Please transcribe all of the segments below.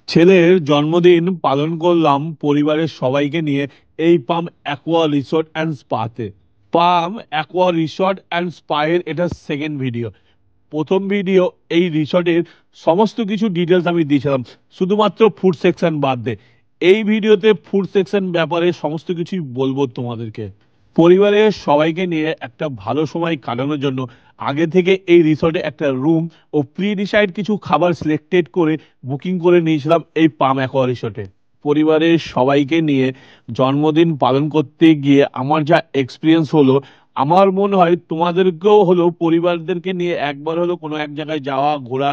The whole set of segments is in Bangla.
ছেলের জন্মদিন পালন করলাম পরিবারের সবাইকে নিয়ে এই পাম অ্যাকোয়া রিসোর্ট অ্যান্ড স্পাতে। পাম অ্যাকোয়া রিসোর্ট অ্যান্ড স্পায়ের এটা সেকেন্ড ভিডিও। প্রথম ভিডিও এই রিসর্টের সমস্ত কিছু ডিটেলস আমি দিয়েছিলাম, শুধুমাত্র ফুড সেকশন বাদ দিয়ে। এই ভিডিওতে ফুড সেকশন ব্যাপারে সমস্ত কিছুই বলবো তোমাদেরকে। পরিবারের সবাইকে নিয়ে একটা ভালো সময় কাটানোর জন্য আগে থেকে এই রিসর্টে একটা রুম ও প্রি ডিসাইড কিছু খাবার সিলেক্টেড করে বুকিং করে নিয়েছিলাম এই পাম অ্যাকোয়া রিসর্টে। পরিবারের সবাইকে নিয়ে জন্মদিন পালন করতে গিয়ে আমার যা এক্সপিরিয়েন্স হলো, আমার মনে হয় তোমাদেরকেও হলো পরিবারদেরকে নিয়ে একবার হলো কোনো এক জায়গায় যাওয়া ঘোরা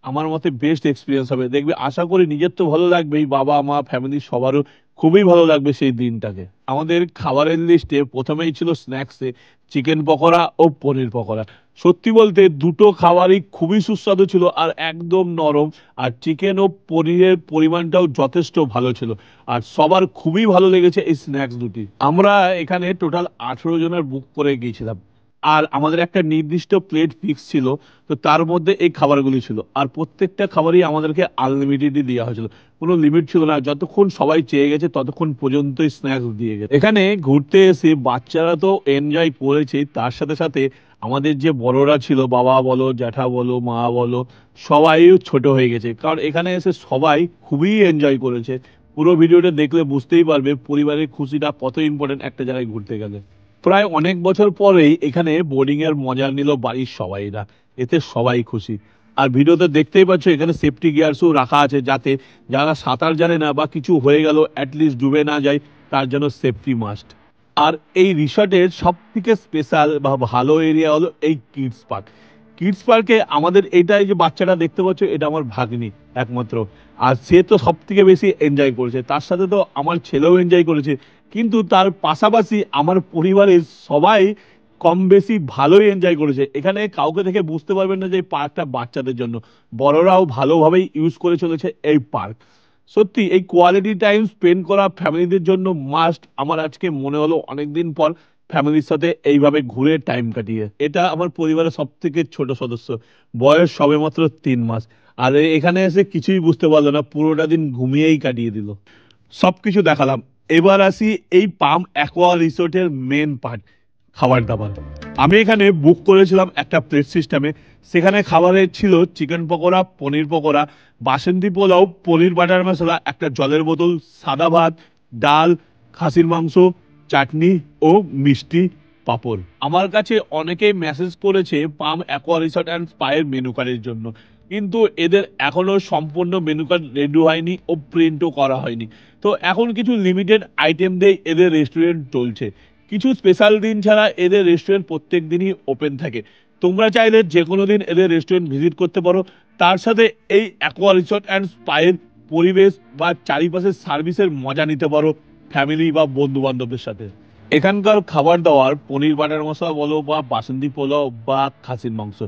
আমার মতে বেস্ট এক্সপিরিয়েন্স হবে। দেখবে, আশা করি নিজের তো ভালো লাগবেই, বাবা মা ফ্যামিলি সবারও খুবই ভালো লাগবে সেই দিনটাকে। আমাদের খাবারের লিস্টে প্রথমেই ছিল স্ন্যাক্সে চিকেন পকোড়া ও পনির পকোড়া। সত্যি বলতে দুটো খাবারই খুবই সুস্বাদু ছিল আর একদম নরম। আর চিকেন ও পনিরের পরিমাণটাও যথেষ্ট ভালো ছিল। আর সবার খুবই ভালো লেগেছে এই স্ন্যাক্স দুটি। আমরা এখানে টোটাল 18 জনের বুক করে গিয়েছিলাম। আর আমাদের একটা নির্দিষ্ট প্লেট ফিক্স ছিল, তো তার মধ্যে এই খাবারগুলি ছিল। আর প্রত্যেকটা খাবারই আমাদেরকে আনলিমিটেডই দেওয়া হয়েছিল, কোনো লিমিট ছিল না। যতক্ষণ সবাই চেয়ে গেছে ততক্ষণ পর্যন্তই স্ন্যাক্স দিয়ে গেছে। এখানে ঘুরতে এসে বাচ্চারা তো এনজয় করেছে, তার সাথে সাথে আমাদের যে বড়রা ছিল, বাবা বলো, জ্যাঠা বলো, মা বলো, সবাই ছোট হয়ে গেছে। কারণ এখানে এসে সবাই খুবই এনজয় করেছে। পুরো ভিডিওটা দেখলে বুঝতেই পারবে পরিবারের খুশিটা কত ইম্পর্টেন্ট একটা জায়গায় ঘুরতে গেলে। প্রায় অনেক বছর পরেই এখানে বোর্ডিং এর মজা নিল বাড়ির সবাইরা। এতে সবাই খুশি। আর ভিডিওতে দেখতেই পাচ্ছ এখানে সেফটি গিয়ারসও রাখা আছে, যাতে যারা সাঁতার জানে না বা কিছু হয়ে গেল অ্যাটলিস্ট ডুবে না যায়, তার জন্য সেফটি মাস্ট। আর এই রিসর্টের সব থেকে স্পেশাল বা ভালো এরিয়া হলো এই কিডস পার্ক। কিডস পার্কে আমাদের এইটাই যে বাচ্চাটা দেখতে পাচ্ছ, এটা আমার ভাগ্নি একমাত্র। আর সে তো সব থেকে বেশি এনজয় করেছে, তার সাথে তো আমার ছেলেও এনজয় করেছে। কিন্তু তার পাশাপাশি আমার পরিবারের সবাই কম বেশি ভালোই এনজয় করেছে। এখানে কাউকে দেখে বুঝতে পারবেন না যে এই পার্কটা বাচ্চাদের জন্য। বড়রাও ভালোভাবেই ইউজ করে চলেছে এই পার্ক। সত্যি এই কোয়ালিটি টাইম স্পেন্ড করা ফ্যামিলিদের জন্য মাস্ট। আমার আজকে মনে হলো অনেকদিন পর ফ্যামিলির সাথে এইভাবে ঘুরে টাইম কাটিয়ে। এটা আমার পরিবারের সব থেকে ছোট সদস্য, বয়স সবেমাত্র 3 মাস। আর এখানে এসে কিছুই বুঝতে পারলো না, পুরোটা দিন ঘুমিয়েই কাটিয়ে দিল। সবকিছু দেখালাম। এবার আসি এই পাম অ্যাকোয়া রিসোর্টের মেন পার্ট, খাবার দাবার। আমি এখানে বুক করেছিলাম একটা প্লেট সিস্টেমে। সেখানে খাবারে ছিল চিকেন পকোড়া, পনির পকোড়া, বাসন্তী পোলাও, পনির বাটার মশলা, একটা জলের বোতল, সাদা ভাত, ডাল, খাসির মাংস, চাটনি ও মিষ্টি, পাঁপড়। আমার কাছে অনেকেই মেসেজ করেছে পাম অ্যাকোয়া রিসর্ট অ্যান্ড স্পায়ের মেনু কার্ডের জন্য, কিন্তু এদের এখনো সম্পূর্ণ মেনু কার্ড রেডি হয়নি ও প্রিন্টও করা হয়নি। তো এখন কিছু লিমিটেড আইটেম দিয়ে এদের রেস্টুরেন্ট চলছে। কিছু স্পেশাল দিন ছাড়া এদের রেস্টুরেন্ট প্রত্যেক দিনই ওপেন থাকে। তোমরা চাইলে যে কোনো দিন এদের রেস্টুরেন্ট ভিজিট করতে পারো। তার সাথে এই অ্যাকোয়া রিসর্ট অ্যান্ড স্পায়ের পরিবেশ বা চারিপাশের সার্ভিসের মজা নিতে পারো ফ্যামিলি বা বন্ধু বান্ধবদের সাথে। এখানকার খাবার দাবার, পনির বাটার মশলা বলো বা বাসন্তী পোলাও বা খাসির মাংস,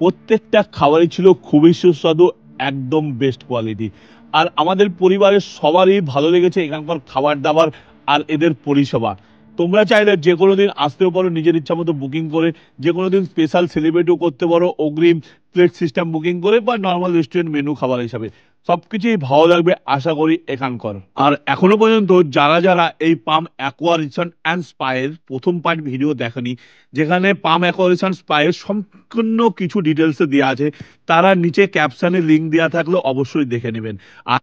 প্রত্যেকটা খাবারই ছিল খুবই সুস্বাদু, একদম বেস্ট কোয়ালিটি। আর আমাদের পরিবারের সবারই ভালো লেগেছে এখানকার খাবার দাবার আর এদের পরিষেবা। তোমরা চাইলে যে কোনো দিন আসতেও পারো নিজের ইচ্ছা মতো বুকিং করে, যে কোনো দিন স্পেশাল সেলিব্রেটও করতে পারো অগ্রিম প্লেট সিস্টেম বুকিং করে বা নর্মাল রেস্টুরেন্ট মেনু খাবার হিসাবে। সবকিছুই ভালো লাগবে আশা করি এখানকার। আর এখনো পর্যন্ত যারা যারা এই পাম অ্যাকোয়া রিসর্ট অ্যান্ড স্পায়ের প্রথম পার্ট ভিডিও দেখেনি, যেখানে পাম অ্যাকোয়া রিসর্ট স্পায়ের সম্পূর্ণ কিছু ডিটেলসে দেওয়া আছে, তারা নিচে ক্যাপশনে লিঙ্ক দেওয়া থাকলে অবশ্যই দেখে নেবেন। আর